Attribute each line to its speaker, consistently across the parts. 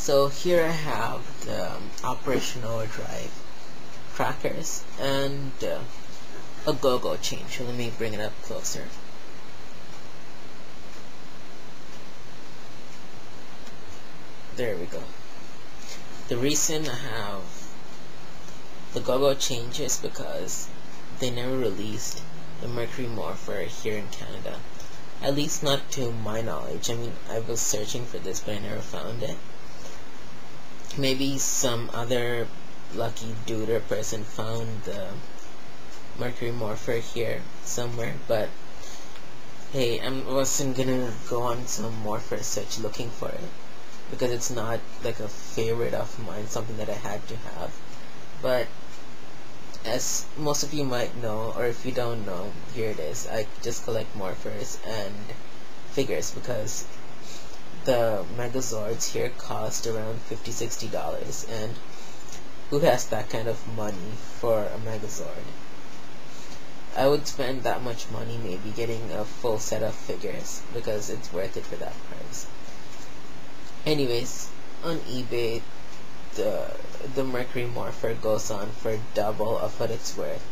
Speaker 1: So here I have the Operation Overdrive trackers and a GoGo chain. So let me bring it up closer. There we go. The reason I have the GoGo change is because they never released the Mercury Morpher here in Canada. At least not to my knowledge. I mean, I was searching for this, but I never found it. Maybe some other lucky dude or person found the Mercury Morpher here somewhere, but hey, I wasn't gonna go on some Morpher search looking for it, because it's not like a favorite of mine, something that I had to have. But as most of you might know, or if you don't know, here it is. I just collect Morphers and figures because the Megazords here cost around $50-$60, and who has that kind of money for a Megazord? I would spend that much money maybe getting a full set of figures because it's worth it for that price. Anyways, on eBay, the Mercury Morpher goes on for double of what it's worth.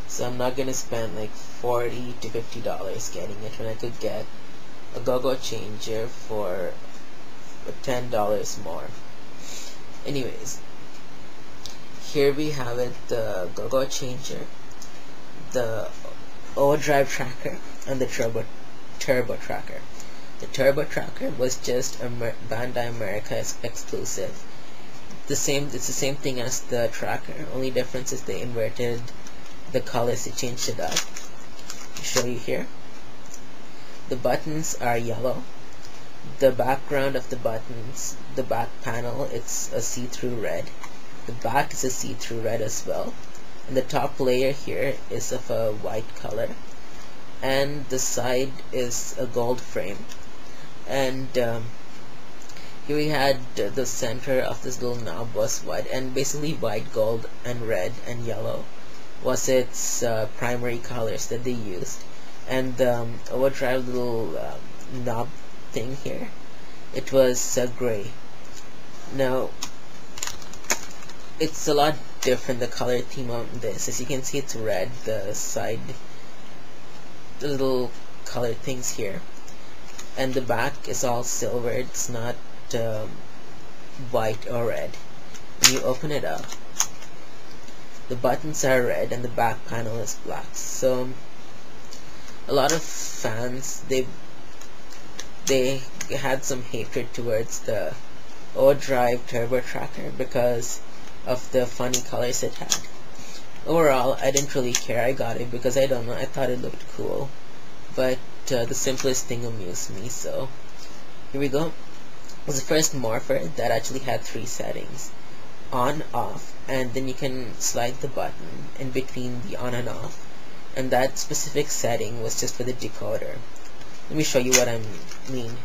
Speaker 1: So I'm not gonna spend like $40 to $50 getting it when I could get a GoGo changer for $10 more. Anyways, here we have it, the GoGo changer, the Overdrive tracker, and the Turbo tracker. The Turbo tracker was just a Bandai America exclusive. It's the same thing as the tracker. Only difference is they inverted the colors. They changed it up. I'll show you here. The buttons are yellow. The background of the buttons, the back panel, it's a see-through red. The back is a see-through red as well. And the top layer here is of a white color. And the side is a gold frame. And here we had the center of this little knob was white, and basically white, gold, and red and yellow was its primary colors that they used. And the Overdrive little knob thing here, it was gray. Now it's a lot different, the color theme on this. As you can see, it's red, the side, the little color things here, and the back is all silver. It's not white or red. When you open it up, the buttons are red and the back panel is black. So a lot of fans, they had some hatred towards the Overdrive Turbo tracker because of the funny colors it had. Overall, I didn't really care. I got it because I don't know, I thought it looked cool, but the simplest thing amused me. So here we go. It was the first Morpher that actually had 3 settings: on, off, and then you can slide the button in between the on and off, and that specific setting was just for the decoder. Let me show you what I mean.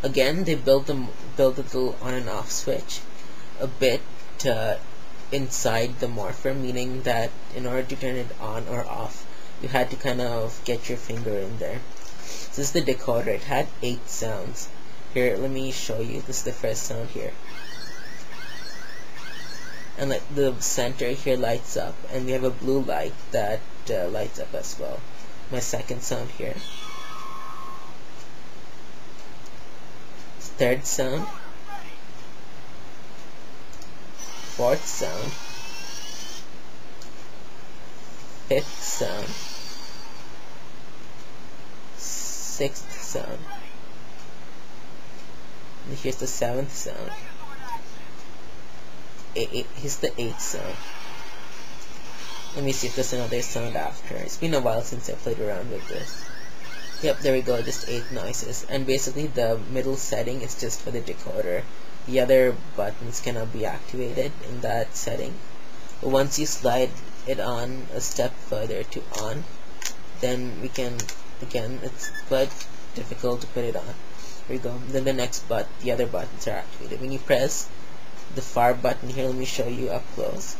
Speaker 1: Again, they built the little on and off switch a bit inside the Morpher, meaning that in order to turn it on or off, you had to kind of get your finger in there. So this is the decoder. It had 8 sounds. Here, let me show you. This is the first sound here. And like the center here lights up, and we have a blue light that lights up as well. My second sound here. Third sound. Fourth sound. Fifth sound. Sixth sound. And here's the 7th sound. Here's the 8th sound. Let me see if there's another sound after. It's been a while since I played around with this. Yep, there we go, just 8 noises. And basically the middle setting is just for the decoder. The other buttons cannot be activated in that setting. But once you slide it on a step further to on, then we can, again, it's quite difficult to put it on. Here we go. Then the other buttons are activated. When you press the far button here, let me show you up close.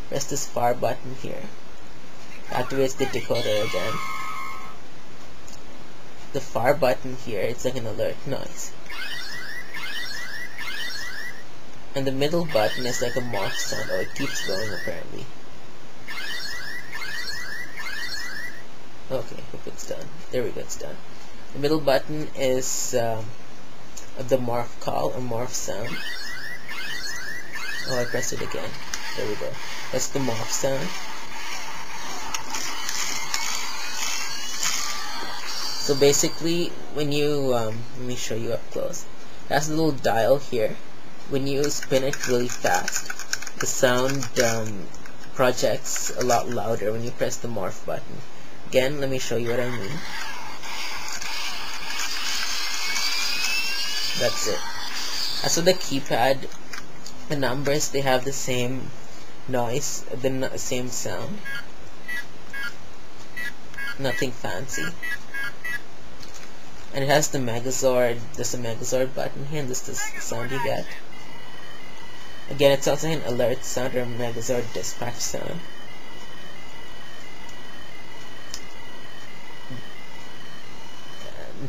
Speaker 1: Press this far button here. Activates the decoder again. the far button here, it's like an alert noise. And the middle button is like a morph sound. Oh, it keeps going apparently. Okay, hope it's done. There we go, it's done. The middle button is the morph call, or morph sound. Oh, I pressed it again. There we go. That's the morph sound. So basically, when you, let me show you up close. That's a little dial here. When you spin it really fast, the sound projects a lot louder when you press the morph button. Again, let me show you what I mean. That's it. As for the keypad, the numbers, they have the same noise, the same sound. Nothing fancy. And it has the Megazord. There's a Megazord button here, and this is the sound you get. Again, it's also an alert sound, or Megazord dispatch sound.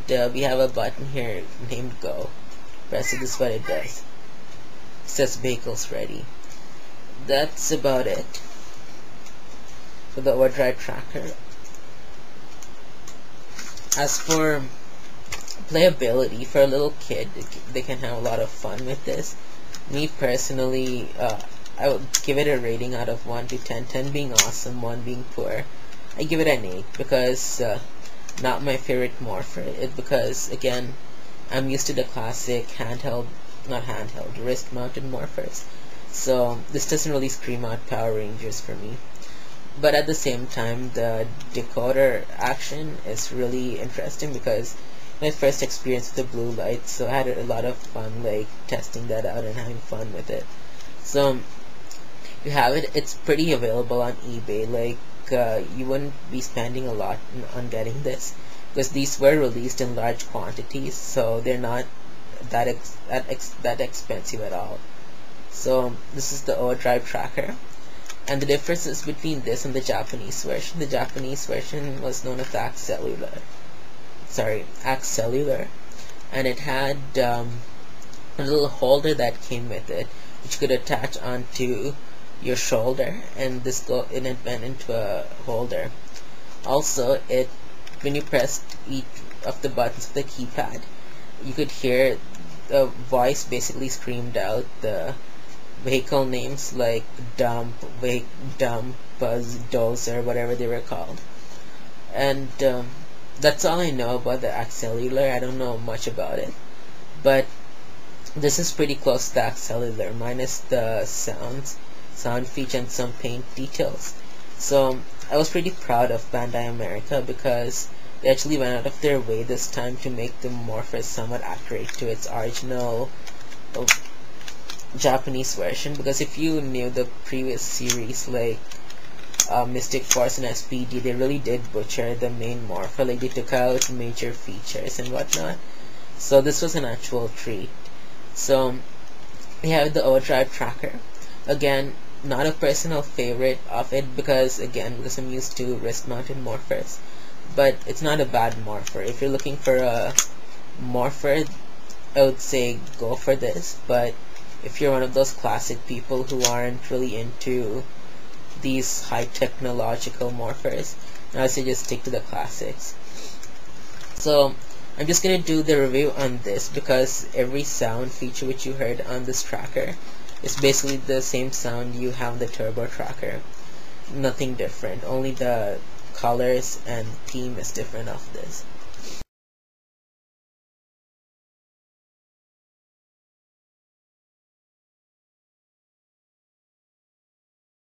Speaker 1: And we have a button here named Go. Press it, this is what it does. It says vehicles ready. That's about it for the Overdrive tracker. As for playability, for a little kid, they can have a lot of fun with this. Me personally, I would give it a rating out of 1 to 10. 10 being awesome, 1 being poor. I give it an 8 because not my favorite morpher. Because again, I'm used to the classic handheld, not handheld, wrist-mounted morphers. So this doesn't really scream out Power Rangers for me. But at the same time, the decoder action is really interesting because my first experience with the blue light, so I had a lot of fun like testing that out and having fun with it. So you have it. It's pretty available on eBay. Like you wouldn't be spending a lot on getting this because these were released in large quantities, so they're not that expensive at all. So this is the Overdrive tracker. And the differences between this and the Japanese version. The Japanese version was known as the Axcellular, and it had a little holder that came with it, which could attach onto your shoulder, and this it went into a holder. Also, when you pressed each of the buttons of the keypad, you could hear the voice basically screamed out the vehicle names like dump, buzz, dozer, whatever they were called. And that's all I know about the Axcellular. I don't know much about it, but this is pretty close to the Axcellular, minus the sound feature and some paint details. So I was pretty proud of Bandai America because they actually went out of their way this time to make the morphers somewhat accurate to its original Japanese version. Because if you knew the previous series like Mystic Force and SPD, they really did butcher the main morpher. Like they took out major features and whatnot. So this was an actual treat. So we have the Overdrive tracker. Again, not a personal favorite of it because I'm used to wrist-mounted morphers. But it's not a bad morpher. If you're looking for a morpher, I would say go for this. But if you're one of those classic people who aren't really into these high technological morphers, I would say just stick to the classics. So I'm just gonna do the review on this because every sound feature which you heard on this tracker is basically the same sound you have on the turbo tracker. Nothing different, only the colors and theme is different of this.